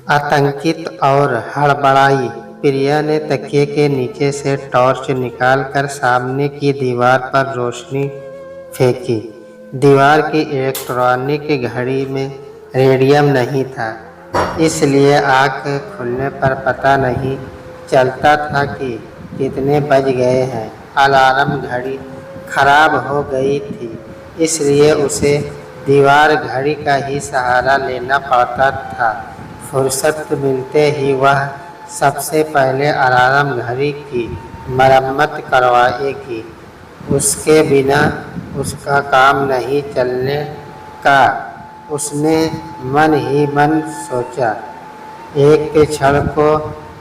आतंकित और हड़बड़ाई प्रिया ने तकिए के नीचे से टॉर्च निकालकर सामने की दीवार पर रोशनी फेंकी। दीवार की इलेक्ट्रॉनिक घड़ी में रेडियम नहीं था, इसलिए आँख खुलने पर पता नहीं चलता था कि कितने बज गए हैं। अलार्म घड़ी खराब हो गई थी, इसलिए उसे दीवार घड़ी का ही सहारा लेना पड़ता था। फुर्सत मिलते ही वह सबसे पहले अलार्म घड़ी की मरम्मत करवाएगी। उसके बिना उसका काम नहीं चलने का उसने मन ही मन सोचा। एक क्षण को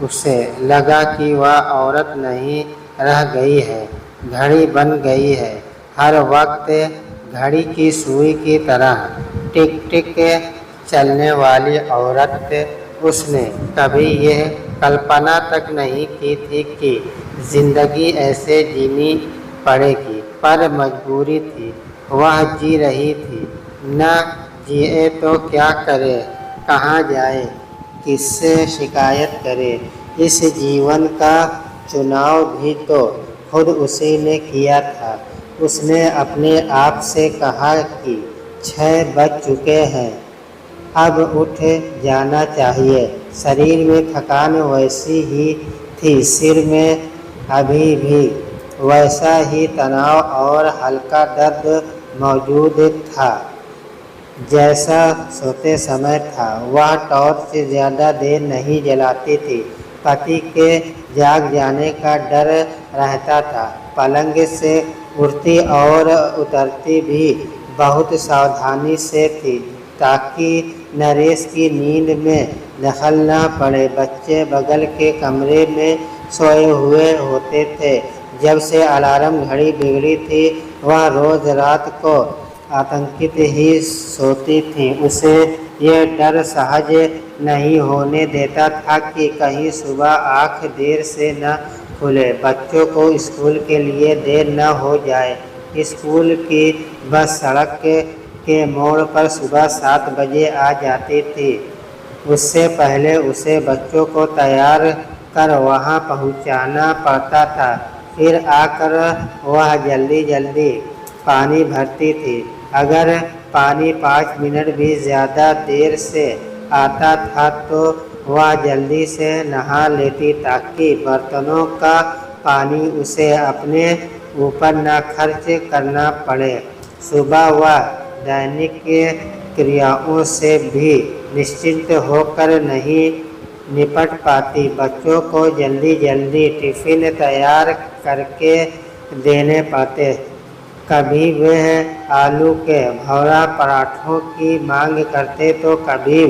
उसे लगा कि वह औरत नहीं रह गई है, घड़ी बन गई है। हर वक्त घड़ी की सुई की तरह टिक टिक चलने वाली औरत। उसने कभी यह कल्पना तक नहीं की थी कि जिंदगी ऐसे जीनी पड़ेगी, पर मजबूरी थी। वह जी रही थी। न जिए तो क्या करे, कहाँ जाए, किससे शिकायत करे। इस जीवन का चुनाव भी तो खुद उसी ने किया था। उसने अपने आप से कहा कि 6 बज चुके हैं, अब उठ जाना चाहिए। शरीर में थकान वैसी ही थी, सिर में अभी भी वैसा ही तनाव और हल्का दर्द मौजूद था जैसा सोते समय था। वह टॉर्च से ज़्यादा देर नहीं जलाती थी। पति के जाग जाने का डर रहता था। पलंग से उठती और उतरती भी बहुत सावधानी से थी, ताकि नरेश की नींद में दखल न पड़े। बच्चे बगल के कमरे में सोए हुए होते थे। जब से अलार्म घड़ी बिगड़ी थी, वह रोज़ रात को आतंकित ही सोती थी। उसे यह डर सहज नहीं होने देता था कि कहीं सुबह आँख देर से न खुले, बच्चों को स्कूल के लिए देर न हो जाए। स्कूल की बस सड़क के मोड़ पर सुबह 7 बजे आ जाती थी। उससे पहले उसे बच्चों को तैयार कर वहाँ पहुँचाना पड़ता था। फिर आकर वह जल्दी जल्दी पानी भरती थी। अगर पानी 5 मिनट भी ज़्यादा देर से आता था तो वह जल्दी से नहा लेती, ताकि बर्तनों का पानी उसे अपने ऊपर न खर्च करना पड़े। सुबह वह दैनिक क्रियाओं से भी निश्चिंत होकर नहीं निपट पाती। बच्चों को जल्दी जल्दी टिफ़िन तैयार करके देने पड़ते। कभी वह आलू के भौरा पराठों की मांग करते तो कभी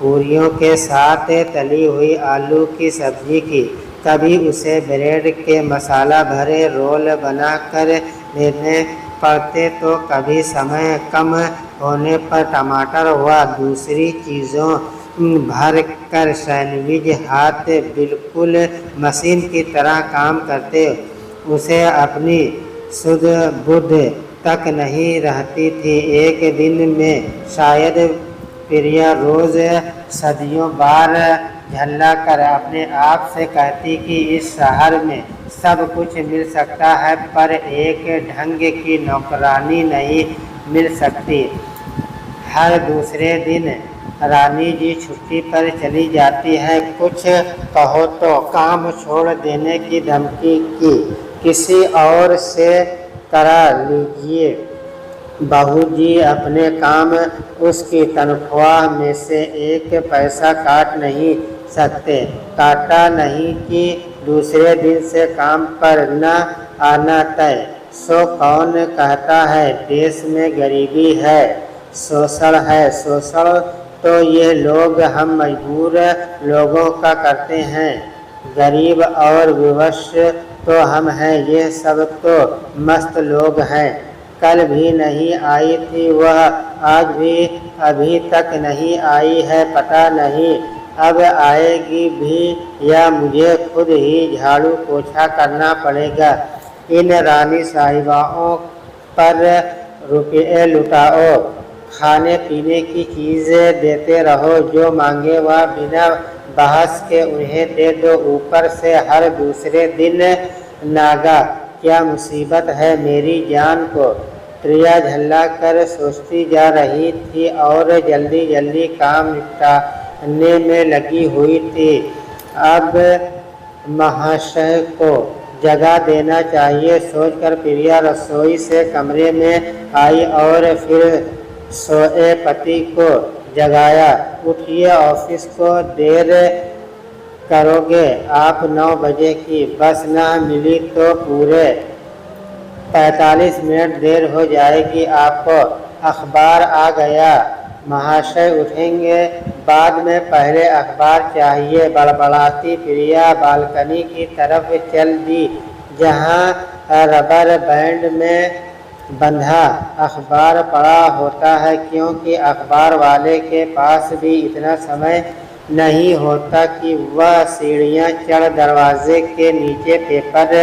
पूरियों के साथ तली हुई आलू की सब्जी की। कभी उसे ब्रेड के मसाला भरे रोल बनाकर देने पड़ते तो कभी समय कम होने पर टमाटर व दूसरी चीज़ों भर कर सैंडविच। हाथ बिल्कुल मशीन की तरह काम करते। उसे अपनी सुध बुध तक नहीं रहती थी। एक दिन में शायद प्रिया रोज़ सदियों बार झल्ला कर अपने आप से कहती कि इस शहर में सब कुछ मिल सकता है, पर एक ढंग की नौकरानी नहीं मिल सकती। हर दूसरे दिन रानी जी छुट्टी पर चली जाती है। कुछ कहो तो काम छोड़ देने की धमकी की, किसी और से करा लीजिए। बहू जी अपने काम उसकी तनख्वाह में से एक पैसा काट नहीं सकते। काटा नहीं कि दूसरे दिन से काम पर न आना तय। सो कौन कहता है देश में गरीबी है, शोषण है। शोषण तो ये लोग हम मजबूर लोगों का करते हैं। गरीब और विवश तो हम हैं। ये सब तो मस्त लोग हैं। कल भी नहीं आई थी वह, आज भी अभी तक नहीं आई है। पता नहीं अब आएगी भी या मुझे खुद ही झाड़ू पोछा करना पड़ेगा। इन रानी साहिबाओं पर रुपये लुटाओ, खाने पीने की चीज़ें देते रहो, जो मांगे वह बिना बहस के उन्हें दे दो। ऊपर से हर दूसरे दिन नागा, क्या मुसीबत है मेरी जान को। प्रिया झल्ला कर सोचती जा रही थी और जल्दी जल्दी काम निपटाने में लगी हुई थी। अब महाशय को जगा देना चाहिए सोचकर प्रिया रसोई से कमरे में आई और फिर सोए पति को जगाया। उठिए, ऑफिस को देर करोगे आप, 9 बजे की बस न मिली तो पूरे 45 मिनट देर हो जाएगी आपको। अखबार आ गया। महाशय उठेंगे बाद में, पहले अखबार चाहिए। बड़बड़ाती प्रिया बालकनी की तरफ चल दी, जहां रबर बैंड में बंधा अखबार पड़ा होता है, क्योंकि अखबार वाले के पास भी इतना समय नहीं होता कि वह सीढ़ियां चढ़ दरवाजे के नीचे पेपर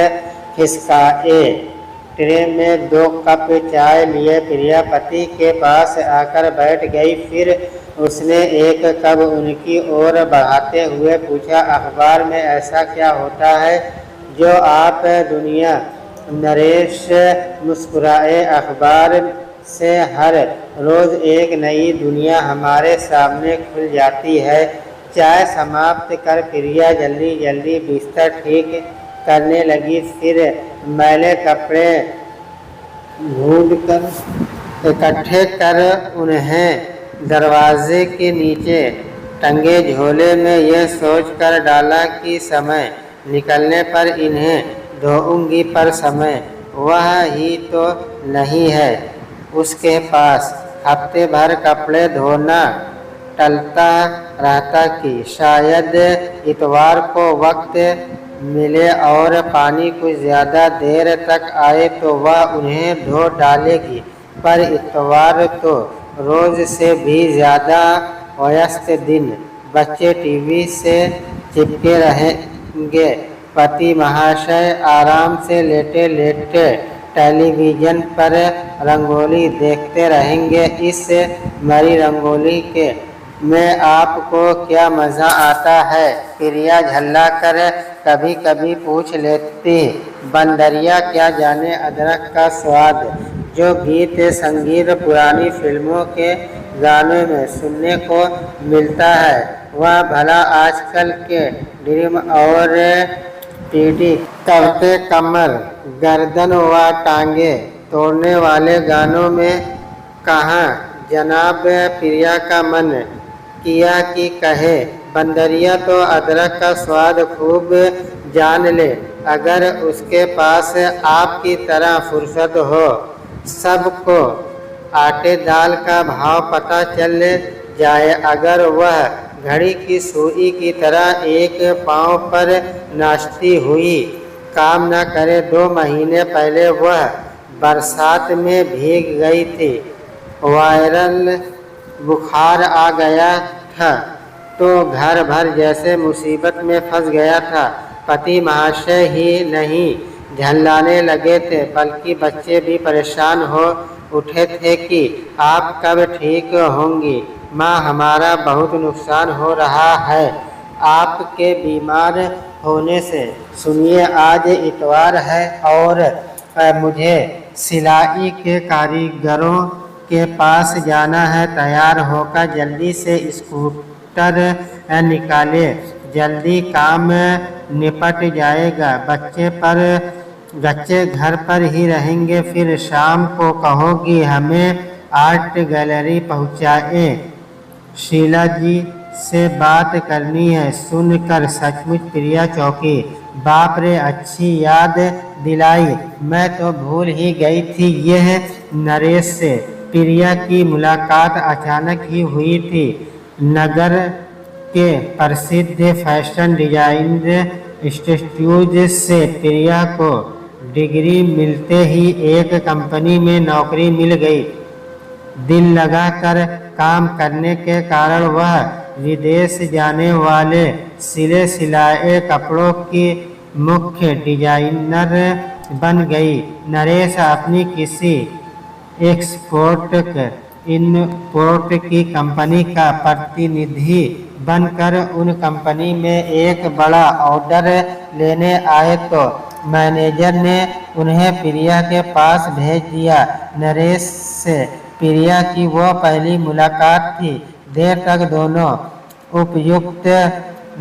खिसकाए। ट्रे में 2 कप चाय लिए प्रिया पति के पास आकर बैठ गई। फिर उसने एक कप उनकी ओर बढ़ाते हुए पूछा, अखबार में ऐसा क्या होता है जो आप दुनिया। नरेश मुस्कुराए, अखबार से हर रोज एक नई दुनिया हमारे सामने खुल जाती है। चाय समाप्त कर प्रिया जल्दी जल्दी बिस्तर ठीक करने लगी। फिर मैले कपड़े ढूंढकर इकट्ठे कर उन्हें दरवाजे के नीचे टंगे झोले में, यह सोचकर डाला कि समय निकलने पर इन्हें धोऊंगी, पर समय वह ही तो नहीं है उसके पास। हफ्ते भर कपड़े धोना टलता रहता कि शायद इतवार को वक्त मिले और पानी कुछ ज़्यादा देर तक आए तो वह उन्हें धो डालेगी, पर इतवार तो रोज़ से भी ज़्यादा व्यस्त दिन। बच्चे टीवी से चिपके रहेंगे, पति महाशय आराम से लेटे लेटे टेलीविज़न पर रंगोली देखते रहेंगे। इस मरी रंगोली के में आपको क्या मज़ा आता है, प्रिया झल्ला कर कभी कभी पूछ लेती। बंदरिया क्या जाने अदरक का स्वाद, जो गीत संगीत पुरानी फिल्मों के गानों में सुनने को मिलता है, वह भला आजकल के ड्रीम और पीढ़ी करते कमर गर्दन व टांगे तोड़ने वाले गानों में कहाँ। जनाब प्रिया का मन किया कि कहे, बंदरिया तो अदरक का स्वाद खूब जान ले, अगर उसके पास आपकी तरह फुर्सत हो। सबको आटे दाल का भाव पता चल जाए, अगर वह घड़ी की सुई की तरह एक पांव पर नाचती हुई काम न करे। 2 महीने पहले वह बरसात में भीग गई थी, वायरल बुखार आ गया था तो घर भर जैसे मुसीबत में फंस गया था। पति महाशय ही नहीं झल्लाने लगे थे, बल्कि बच्चे भी परेशान हो उठे थे कि आप कब ठीक होंगी माँ, हमारा बहुत नुकसान हो रहा है आपके बीमार होने से। सुनिए, आज इतवार है और मुझे सिलाई के कारीगरों के पास जाना है। तैयार होकर जल्दी से स्कूटर निकाले, जल्दी काम निपट जाएगा। बच्चे घर पर ही रहेंगे, फिर शाम को कहोगी हमें आर्ट गैलरी पहुँचाए। शीला जी से बात करनी है। सुनकर सचमुच प्रिया चौंकी। बाप रे, अच्छी याद दिलाई, मैं तो भूल ही गई थी। यह नरेश से प्रिया की मुलाकात अचानक ही हुई थी। नगर के प्रसिद्ध फैशन डिजाइनर इंस्टीट्यूट से प्रिया को डिग्री मिलते ही एक कंपनी में नौकरी मिल गई। दिल लगाकर काम करने के कारण वह विदेश जाने वाले सिले सिलाए कपड़ों की मुख्य डिजाइनर बन गई। नरेश अपनी किसी एक्सपोर्ट इनपोर्ट की कंपनी का प्रतिनिधि बनकर उन कंपनी में एक बड़ा ऑर्डर लेने आए तो मैनेजर ने उन्हें प्रिया के पास भेज दिया। नरेश से प्रिया की वो पहली मुलाकात थी। देर तक दोनों उपयुक्त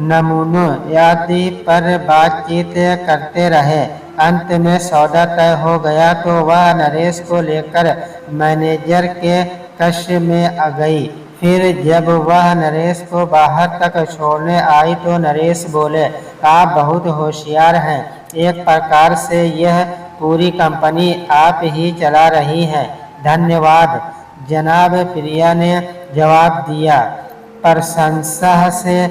नमूनों आदि पर बातचीत करते रहे। अंत में सौदा तय हो गया तो वह नरेश को लेकर मैनेजर के कक्ष में आ गई। फिर जब वह नरेश को बाहर तक छोड़ने आई तो नरेश बोले, आप बहुत होशियार हैं। एक प्रकार से यह पूरी कंपनी आप ही चला रही हैं। धन्यवाद जनाब, प्रिया ने जवाब दिया। प्रशंसा से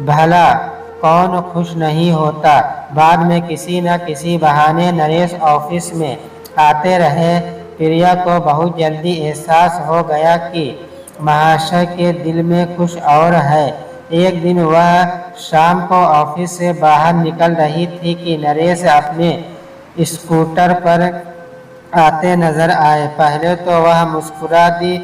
भला कौन खुश नहीं होता। बाद में किसी न किसी बहाने नरेश ऑफिस में आते रहे। प्रिया को बहुत जल्दी एहसास हो गया कि महाशय के दिल में कुछ और है। एक दिन वह शाम को ऑफिस से बाहर निकल रही थी कि नरेश अपने स्कूटर पर आते नजर आए। पहले तो वह मुस्कुरा दी,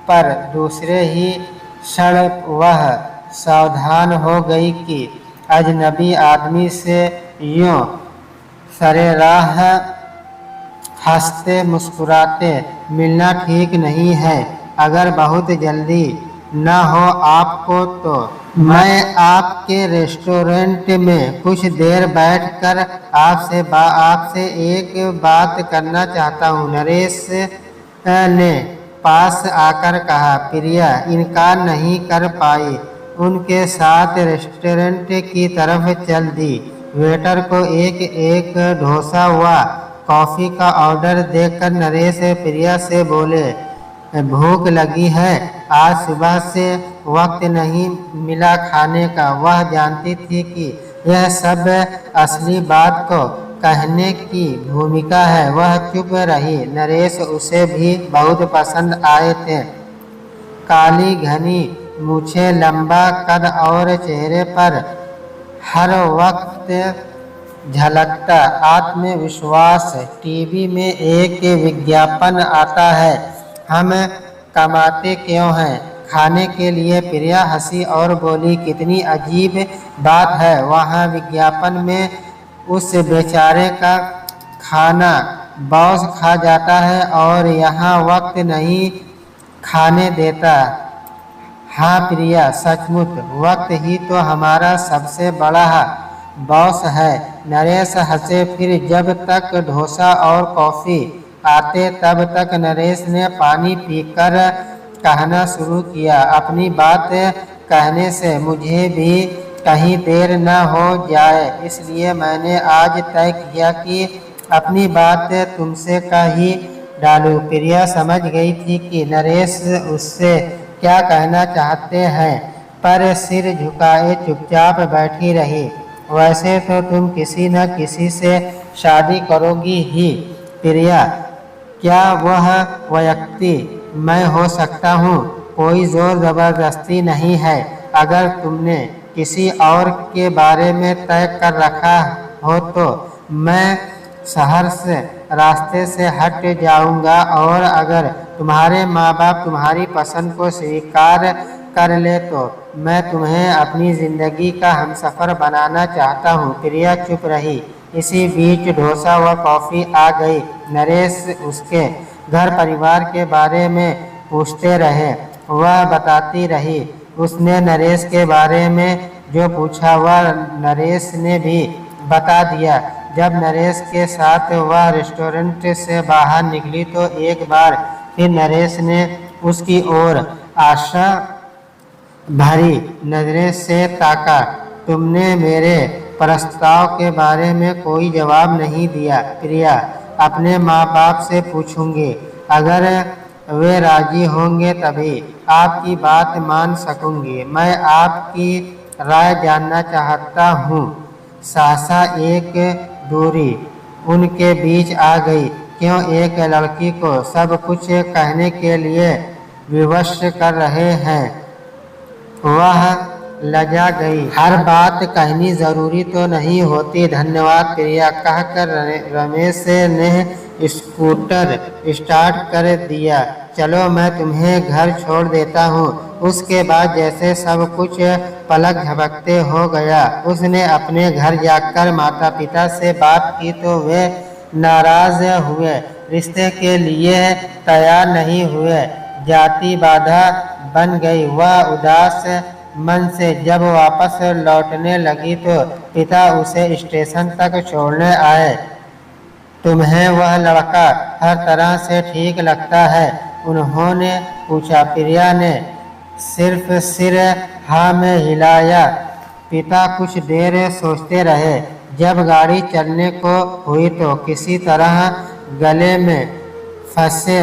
पर दूसरे ही क्षण वह सावधान हो गई कि अजनबी आदमी से यूं सरेराह हंसते मुस्कुराते मिलना ठीक नहीं है। अगर बहुत जल्दी न हो आपको तो मैं आपके रेस्टोरेंट में कुछ देर बैठकर आपसे एक बात करना चाहता हूँ। नरेश ने पास आकर कहा। प्रिया इनकार नहीं कर पाई। उनके साथ रेस्टोरेंट की तरफ चल दी। वेटर को एक डोसा व कॉफी का ऑर्डर देकर नरेश प्रिया से बोले, भूख लगी है। आज सुबह से वक्त नहीं मिला खाने का। वह जानती थी कि यह सब असली बात को कहने की भूमिका है। वह चुप रही। नरेश उसे भी बहुत पसंद आए थे। काली घनी मूछें, लंबा कद और चेहरे पर हर वक्त झलकता आत्मविश्वास। टीवी में एक विज्ञापन आता है, हम कमाते क्यों हैं, खाने के लिए। प्रिया हंसी और बोली, कितनी अजीब बात है। वहाँ विज्ञापन में उस बेचारे का खाना बॉस खा जाता है और यहाँ वक्त नहीं खाने देता। हाँ प्रिया, सचमुच वक्त ही तो हमारा सबसे बड़ा बॉस है। नरेश हंसे। फिर जब तक डोसा और कॉफी आते तब तक नरेश ने पानी पीकर कहना शुरू किया। अपनी बात कहने से मुझे भी कहीं देर न हो जाए, इसलिए मैंने आज तय किया कि अपनी बात तुमसे कह ही डालूं। प्रिया समझ गई थी कि नरेश उससे क्या कहना चाहते हैं, पर सिर झुकाए चुपचाप बैठी रही। वैसे तो तुम किसी न किसी से शादी करोगी ही प्रिया, क्या वह व्यक्ति मैं हो सकता हूँ? कोई जोर जबरदस्ती नहीं है। अगर तुमने किसी और के बारे में तय कर रखा हो तो मैं शहर से रास्ते से हट जाऊंगा, और अगर तुम्हारे माँ बाप तुम्हारी पसंद को स्वीकार कर ले तो मैं तुम्हें अपनी जिंदगी का हमसफर बनाना चाहता हूँ। प्रिया चुप रही। इसी बीच डोसा व कॉफी आ गई। नरेश उसके घर परिवार के बारे में पूछते रहे। वह बताती रही। उसने नरेश के बारे में जो पूछा वह नरेश ने भी बता दिया। जब नरेश के साथ वह रेस्टोरेंट से बाहर निकली तो एक बार फिर नरेश ने उसकी ओर आशा भरी नजरें से ताका। तुमने मेरे प्रस्ताव के बारे में कोई जवाब नहीं दिया। प्रिया, अपने माँ बाप से पूछूंगी। अगर वे राजी होंगे तभी आपकी बात मान सकूंगी। मैं आपकी राय जानना चाहता हूँ। सहसा एक दूरी उनके बीच आ गई। क्यों एक लड़की को सब कुछ कहने के लिए विवश कर रहे हैं? वह लजा गई। हर बात कहनी जरूरी तो नहीं होती। धन्यवाद प्रिया, कहकर रमेश ने स्कूटर स्टार्ट कर दिया। चलो मैं तुम्हें घर छोड़ देता हूँ। उसके बाद जैसे सब कुछ पलक झपकते हो गया। उसने अपने घर जाकर माता पिता से बात की तो वे नाराज हुए, रिश्ते के लिए तैयार नहीं हुए। जाति बाधा बन गई। वह उदास मन से जब वापस लौटने लगी तो पिता उसे स्टेशन तक छोड़ने आए। तुम्हें वह लड़का हर तरह से ठीक लगता है? उन्होंने पूछा। प्रिया ने सिर्फ सिर हाँ में हिलाया। पिता कुछ देर सोचते रहे। जब गाड़ी चलने को हुई तो किसी तरह गले में फंसे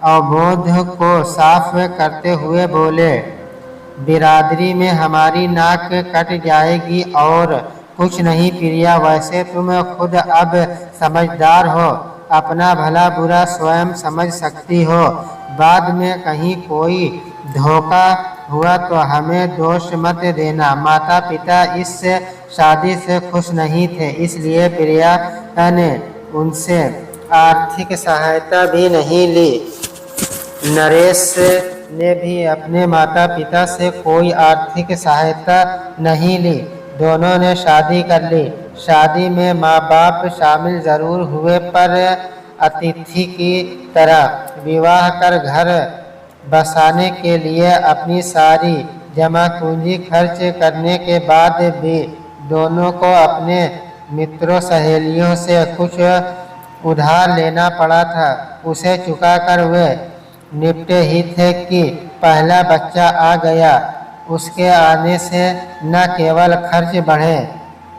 अवबोध को साफ करते हुए बोले, बिरादरी में हमारी नाक कट जाएगी और कुछ नहीं प्रिया। वैसे तुम खुद अब समझदार हो, अपना भला बुरा स्वयं समझ सकती हो। बाद में कहीं कोई धोखा हुआ तो हमें दोष मत देना। माता पिता इस शादी से खुश नहीं थे, इसलिए प्रिया ने उनसे आर्थिक सहायता भी नहीं ली। नरेश ने भी अपने माता पिता से कोई आर्थिक सहायता नहीं ली। दोनों ने शादी कर ली। शादी में माँ बाप शामिल जरूर हुए पर अतिथि की तरह। विवाह कर घर बसाने के लिए अपनी सारी जमा पूंजी खर्च करने के बाद भी दोनों को अपने मित्रों सहेलियों से कुछ उधार लेना पड़ा था। उसे चुकाकर वे निपटे ही थे कि पहला बच्चा आ गया। उसके आने से न केवल खर्च बढ़े,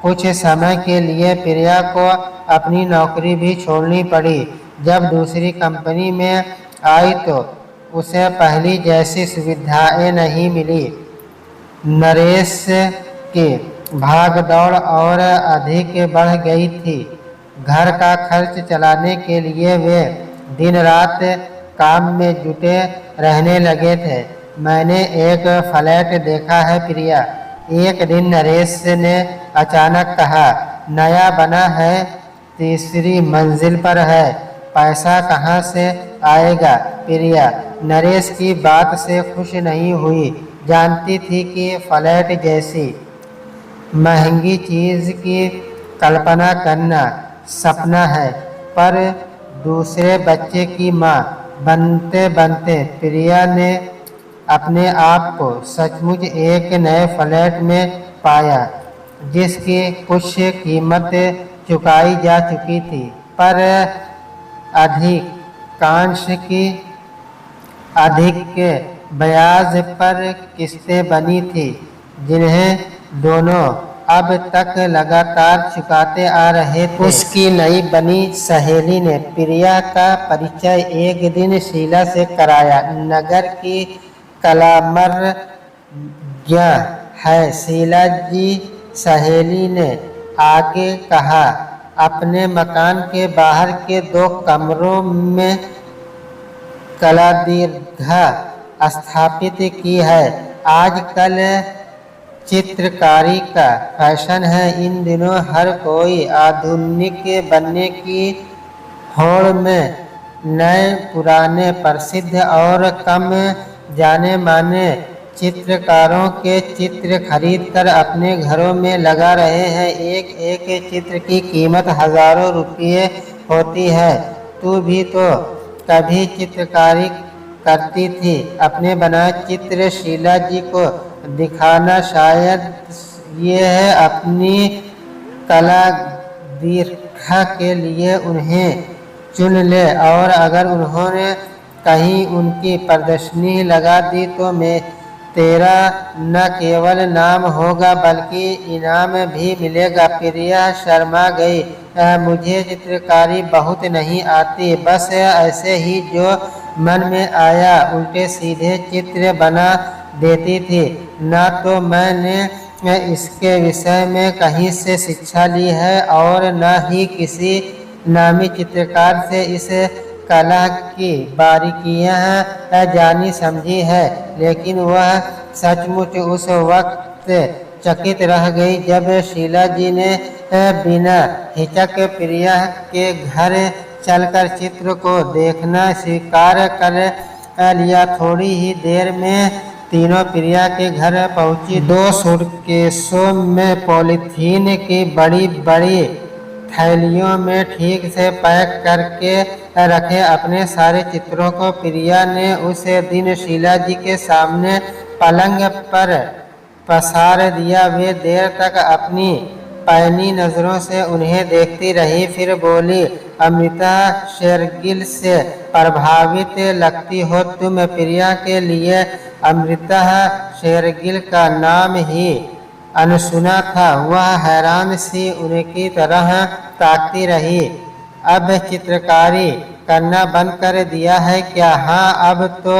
कुछ समय के लिए प्रिया को अपनी नौकरी भी छोड़नी पड़ी। जब दूसरी कंपनी में आई तो उसे पहली जैसी सुविधाएं नहीं मिली। नरेश की भाग दौड़ और अधिक बढ़ गई थी। घर का खर्च चलाने के लिए वे दिन रात काम में जुटे रहने लगे थे। मैंने एक फ्लैट देखा है प्रिया, एक दिन नरेश ने अचानक कहा। नया बना है, तीसरी मंजिल पर है। पैसा कहाँ से आएगा? प्रिया नरेश की बात से खुश नहीं हुई। जानती थी कि फ्लैट जैसी महंगी चीज की कल्पना करना सपना है, पर दूसरे बच्चे की माँ बनते बनते प्रिया ने अपने आप को सचमुच एक नए फ्लैट में पाया, जिसकी कुछ कीमत चुकाई जा चुकी थी, पर अधिकांश की अधिक के ब्याज पर किस्तें बनी थी, जिन्हें दोनों अब तक लगातार चुकाते आ रहे थे। उसकी नई बनी सहेली ने प्रिया का परिचय एक दिन शीला से कराया। नगर की कलामर्ज है शीला जी, सहेली ने आगे कहा। अपने मकान के बाहर के 2 कमरों में कलादीर्घा स्थापित की है। आजकल चित्रकारी का फैशन है। इन दिनों हर कोई आधुनिक बनने की होड़ में नए पुराने प्रसिद्ध और कम जाने माने चित्रकारों के चित्र खरीदकर अपने घरों में लगा रहे हैं। एक एक चित्र की कीमत हजारों रुपये होती है। तू भी तो कभी चित्रकारी करती थी। अपने बनाए चित्र शीला जी को दिखाना। शायद ये है अपनी कला दीर्घा के लिए उन्हें चुन ले, और अगर उन्होंने कहीं उनकी प्रदर्शनी लगा दी तो मैं तेरा न केवल नाम होगा बल्कि इनाम भी मिलेगा। प्रिया शर्मा गई। मुझे चित्रकारी बहुत नहीं आती, बस ऐसे ही जो मन में आया उल्टे सीधे चित्र बना देती थी। न तो मैंने इसके विषय में कहीं से शिक्षा ली है और न ही किसी नामी चित्रकार से इस कला की बारीकियां जानी समझी है, लेकिन वह सचमुच उस वक्त चकित रह गई जब शीला जी ने बिना हिचक प्रिया के घर चलकर चित्र को देखना स्वीकार कर लिया। थोड़ी ही देर में तीनों प्रिया के घर पहुंची। 2 सूटकेसों में पॉलीथीन की बड़ी बड़ी थैलियों में ठीक से पैक करके रखे अपने सारे चित्रों को प्रिया ने उस दिन शीला जी के सामने पलंग पर पसार दिया। वे देर तक अपनी पैनी नजरों से उन्हें देखती रही, फिर बोली, अमृता शेरगिल से प्रभावित लगती हो तुम। प्रिया के लिए अमृता शेरगिल का नाम ही अनसुना था। वह हैरान सी उनकी तरह ताकती रही। अब चित्रकारी करना बंद कर दिया है क्या? हाँ, अब तो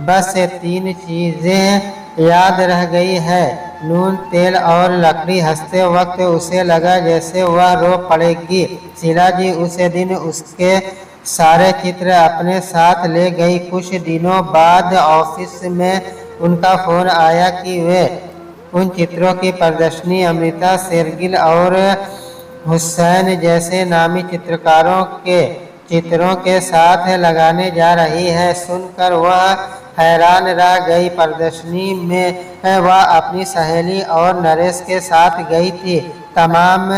बस 3 चीजें याद रह गई है, नून, तेल और लकड़ी। हंसते वक्त उसे लगा जैसे वह रो पड़ेगी। शीला जी उस दिन उसके सारे चित्र अपने साथ ले गई। कुछ दिनों बाद ऑफिस में उनका फोन आया कि वे उन चित्रों की प्रदर्शनी अमृता शेरगिल और हुसैन जैसे नामी चित्रकारों के चित्रों के साथ लगाने जा रही है। सुनकर वह हैरान रह गई। प्रदर्शनी में वह अपनी सहेली और नरेश के साथ गई थी। तमाम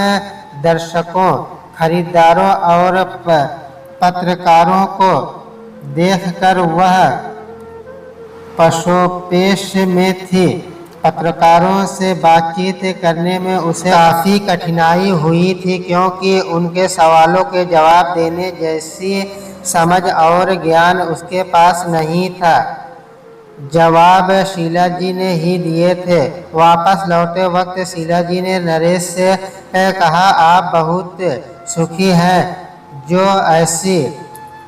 दर्शकों, खरीदारों और पत्रकारों को देखकर वह पशोपेश में थी। पत्रकारों से बातचीत करने में उसे काफ़ी कठिनाई हुई थी, क्योंकि उनके सवालों के जवाब देने जैसी समझ और ज्ञान उसके पास नहीं था। जवाब शीला जी ने ही दिए थे। वापस लौटे वक्त शीला जी ने नरेश से कहा, आप बहुत सुखी हैं जो ऐसी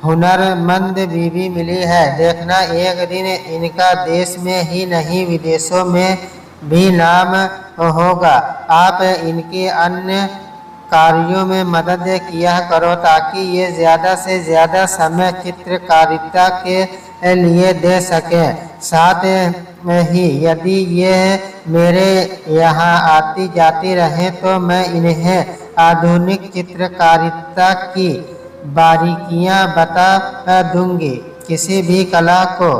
हुनरमंद बीवी मिली है। देखना एक दिन इनका देश में ही नहीं विदेशों में भी नाम होगा। आप इनकी अन्य कार्यों में मदद किया करो ताकि ये ज़्यादा से ज़्यादा समय चित्रकारिता के लिए दे सकें। साथ ही यदि ये मेरे यहाँ आती जाती रहें तो मैं इन्हें आधुनिक चित्रकारिता की बारीकियां बता दूंगी। किसी भी कला को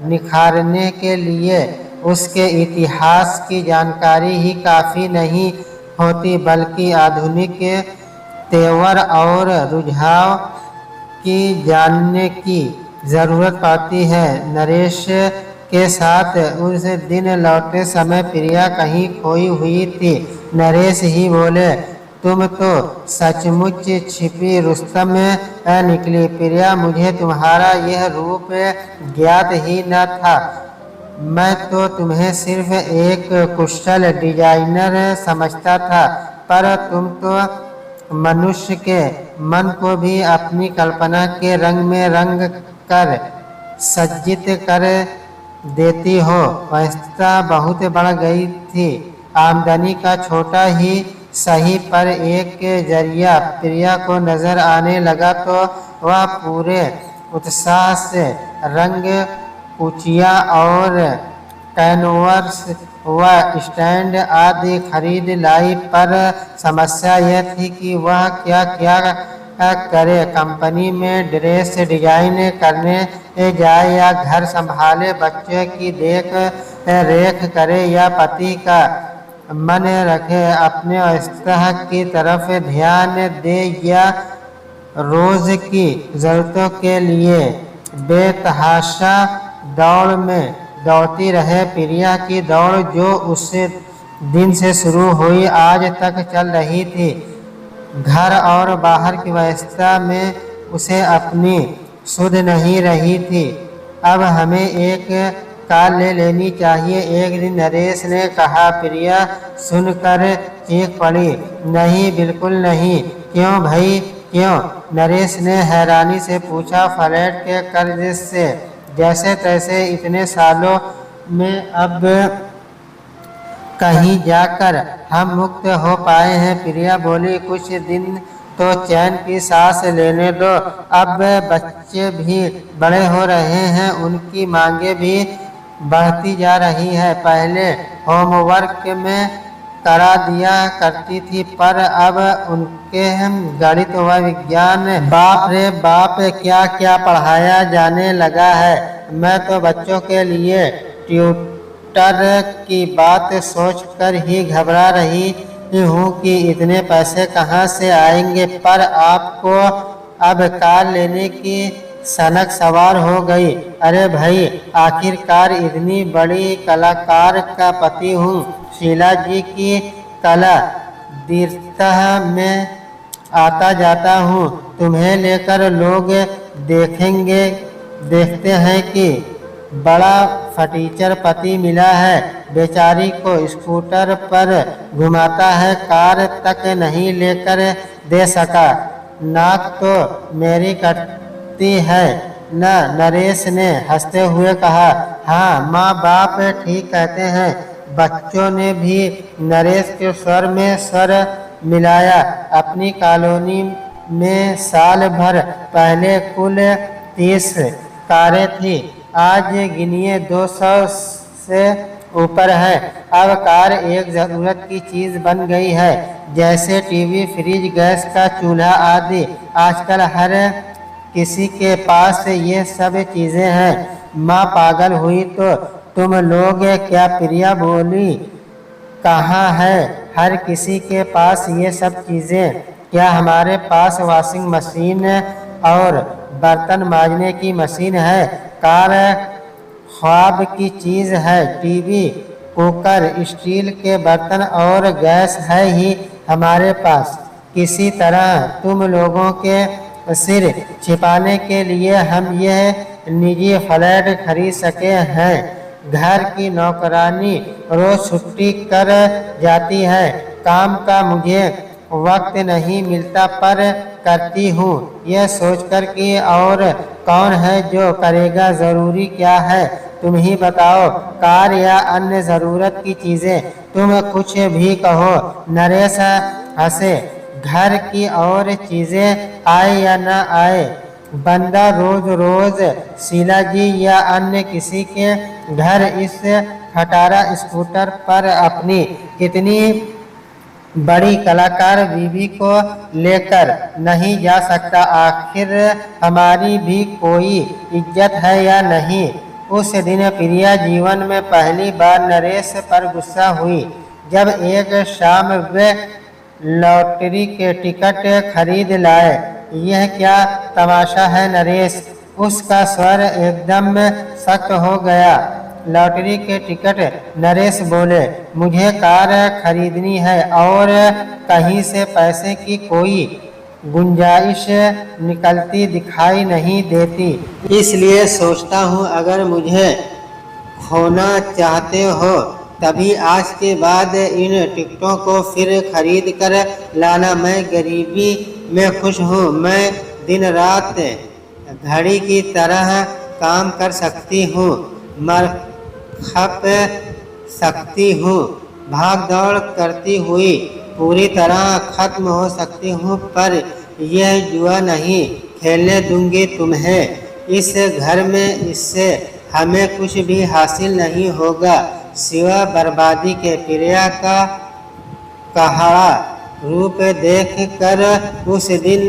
निखारने के लिए उसके इतिहास की जानकारी ही काफ़ी नहीं होती, बल्कि आधुनिक तेवर और रुझाव की जानने की ज़रूरत पड़ती है। नरेश के साथ उस दिन लौटते समय प्रिया कहीं खोई हुई थी। नरेश ही बोले, तुम तो सचमुच छिपी रुस्तम निकली प्रिया। मुझे तुम्हारा यह रूप ज्ञात ही न था। मैं तो तुम्हें सिर्फ एक कुशल डिजाइनर समझता था, पर तुम तो मनुष्य के मन को भी अपनी कल्पना के रंग में रंग कर सज्जित कर देती हो। व्यस्तता बहुत बढ़ गई थी। आमदनी का छोटा ही सही पर एक जरिया प्रिया को नजर आने लगा तो वह पूरे उत्साह से रंग कुचिया और कैनवस व स्टैंड आदि खरीद लाई। पर समस्या यह थी कि वह क्या क्या करे। कंपनी में ड्रेस डिजाइन करने जाए या घर संभाले, बच्चे की देख रेख करे या पति का मन रखे, अपने व्यस्तता की तरफ ध्यान दे या रोज की जरूरतों के लिए बेतहाशा दौड़ में दौड़ती रहे। प्रिया की दौड़ जो उस दिन से शुरू हुई आज तक चल रही थी। घर और बाहर की व्यस्तता में उसे अपनी सुध नहीं रही थी। अब हमें एक कार ले लेनी चाहिए, एक दिन नरेश ने कहा। प्रिया सुनकर चीख पड़ी, नहीं, बिल्कुल नहीं। क्यों भाई, क्यों? नरेश ने हैरानी से पूछा। फ्लैट के कर्ज से जैसे तैसे इतने सालों में अब कहीं जाकर हम मुक्त हो पाए हैं। प्रिया बोली, कुछ दिन तो चैन की सांस लेने दो। अब बच्चे भी बड़े हो रहे हैं, उनकी मांगे भी बढ़ती जा रही है। पहले होमवर्क में करा दिया करती थी, पर अब उनके गणित व विज्ञान बाप रे बाप क्या क्या पढ़ाया जाने लगा है। मैं तो बच्चों के लिए ट्यूटर की बात सोचकर ही घबरा रही हूँ कि इतने पैसे कहाँ से आएंगे। पर आपको अब कार लेने की सनक सवार हो गई। अरे भाई, आखिरकार इतनी बड़ी कलाकार का पति हूँ। शीला जी की कला दीर्घता में आता जाता हूँ। तुम्हें लेकर लोग देखते हैं कि बड़ा फटीचर पति मिला है। बेचारी को स्कूटर पर घुमाता है, कार तक नहीं लेकर दे सका। नाक तो मेरी कटती है न। नरेश ने हंसते हुए कहा। हाँ, माँ बाप ठीक कहते हैं। बच्चों ने भी नरेश के स्वर में स्वर मिलाया। अपनी कॉलोनी में साल भर पहले कुल 30 कारें थी, आज गिनिए 200 से ऊपर है। अब कार एक जरूरत की चीज बन गई है, जैसे टीवी, फ्रिज, गैस का चूल्हा आदि। आजकल हर किसी के पास ये सब चीजें हैं। माँ पागल हुई तो तुम लोग क्या? प्रिया बोली। कहाँ है हर किसी के पास ये सब चीजें? क्या हमारे पास वॉशिंग मशीन और बर्तन मांजने की मशीन है? कार ख्वाब की चीज है। टीवी, कुकर, स्टील के बर्तन और गैस है ही हमारे पास। किसी तरह तुम लोगों के सिर छिपाने के लिए हम यह निजी फ्लैट खरीद सके हैं। घर की नौकरानी रोज छुट्टी कर जाती है। काम का मुझे वक्त नहीं मिलता, पर करती हूँ यह सोचकर कि और कौन है जो करेगा। जरूरी क्या है तुम ही बताओ, कार या अन्य जरूरत की चीजें? तुम कुछ भी कहो। नरेश हंसे। घर की और चीजें आए या न आए, बंदा रोज रोज शीला जी या अन्य किसी के घर इस खटारा स्कूटर पर अपनी इतनी बड़ी कलाकार बीवी को लेकर नहीं जा सकता। आखिर हमारी भी कोई इज्जत है या नहीं? उस दिन प्रिया जीवन में पहली बार नरेश पर गुस्सा हुई, जब एक शाम वे लॉटरी के टिकट खरीद लाए। यह क्या तमाशा है नरेश? उसका स्वर एकदम सख्त हो गया। लॉटरी के टिकट? नरेश बोले। मुझे कार खरीदनी है और कहीं से पैसे की कोई गुंजाइश निकलती दिखाई नहीं देती। इसलिए सोचता हूँ अगर मुझे खोना चाहते हो तभी आज के बाद इन टिकटों को फिर खरीद कर लाना। मैं गरीबी में खुश हूँ। मैं दिन रात घड़ी की तरह काम कर सकती हूँ, मर खप सकती हूँ, भाग दौड़ करती हुई पूरी तरह खत्म हो सकती हूँ, पर यह जुआ नहीं खेलने दूंगी तुम्हें। इस घर में इससे हमें कुछ भी हासिल नहीं होगा सिवा बर्बादी के। प्रिया का कहाड़ा रूप देख कर उस दिन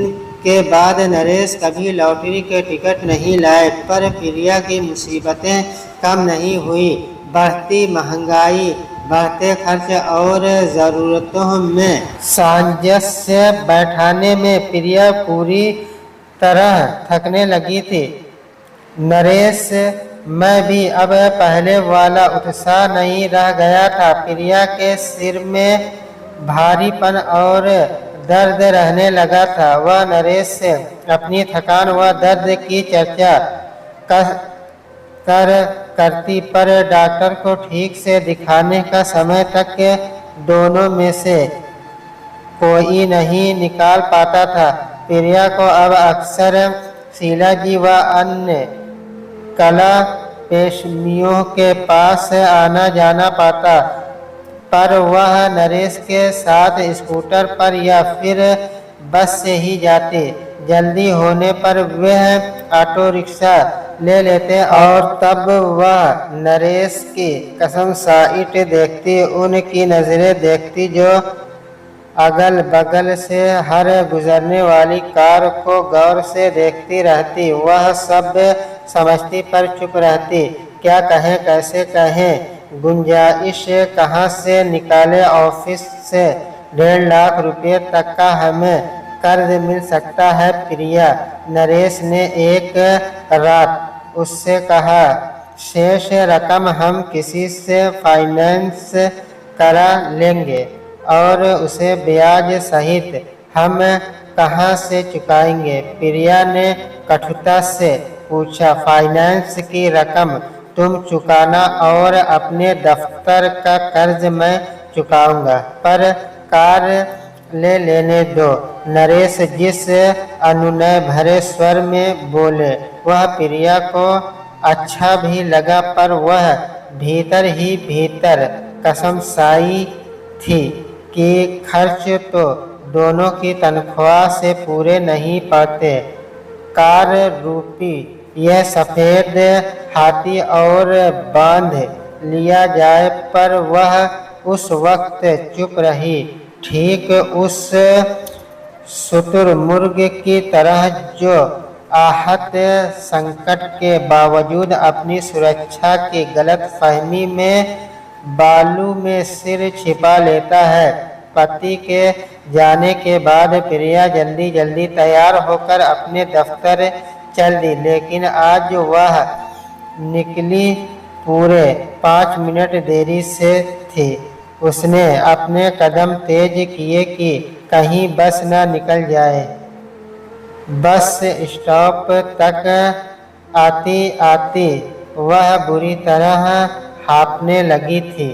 के बाद नरेश कभी लॉटरी के टिकट नहीं लाए। पर प्रिया की मुसीबतें कम नहीं हुई। बढ़ती महंगाई, बढ़ते खर्च और ज़रूरतों में सामंजस्य बैठाने में प्रिया पूरी तरह थकने लगी थी। नरेश में भी अब पहले वाला उत्साह नहीं रह गया था। प्रिया के सिर में भारीपन और दर्द रहने लगा था। वह नरेश से अपनी थकान व दर्द की चर्चा करती, पर डॉक्टर को ठीक से दिखाने का समय तक दोनों में से कोई नहीं निकाल पाता था। प्रिया को अब अक्सर शीला जी व अन्य कला पेशमियों के पास आना जाना पाता, पर वह नरेश के साथ स्कूटर पर या फिर बस से ही जाते। जल्दी होने पर वह ऑटो रिक्शा ले लेते और तब वह नरेश की कसम साइट देखती, उनकी नजरें देखती जो अगल बगल से हर गुजरने वाली कार को गौर से देखती रहती। वह सब समझती पर चुप रहती। क्या कहें, कैसे कहें, गुंजाइश कहाँ से निकाले। ऑफिस से 1.5 लाख रुपए तक का हमें कर्ज मिल सकता है प्रिया, नरेश ने एक रात उससे कहा। शेष रकम हम किसी से फाइनेंस करा लेंगे और उसे ब्याज सहित हम कहाँ से चुकाएंगे। प्रिया ने कठुता से पूछा। फाइनेंस की रकम तुम चुकाना और अपने दफ्तर का कर्ज मैं चुकाऊंगा, पर कार ले लेने दो, नरेश जिस अनुनय भरे स्वर में बोले वह प्रिया को अच्छा भी लगा, पर वह भीतर ही भीतर कसमसाई थी कि खर्च तो दोनों की तनख्वाह से पूरे नहीं पाते। कार रूपी यह सफेद हाथी और बांध लिया जाए, पर वह उस वक्त चुप रही, ठीक उस शुतुरमुर्ग की तरह जो आहत संकट के बावजूद अपनी सुरक्षा की गलतफहमी में बालू में सिर छिपा लेता है। पति के जाने के बाद प्रिया जल्दी जल्दी तैयार होकर अपने दफ्तर चल दी, लेकिन आज वह निकली पूरे 5 मिनट देरी से थी। उसने अपने कदम तेज किए कि कहीं बस न निकल जाए। बस स्टॉप तक आती आती वह बुरी तरह हांफने लगी थी।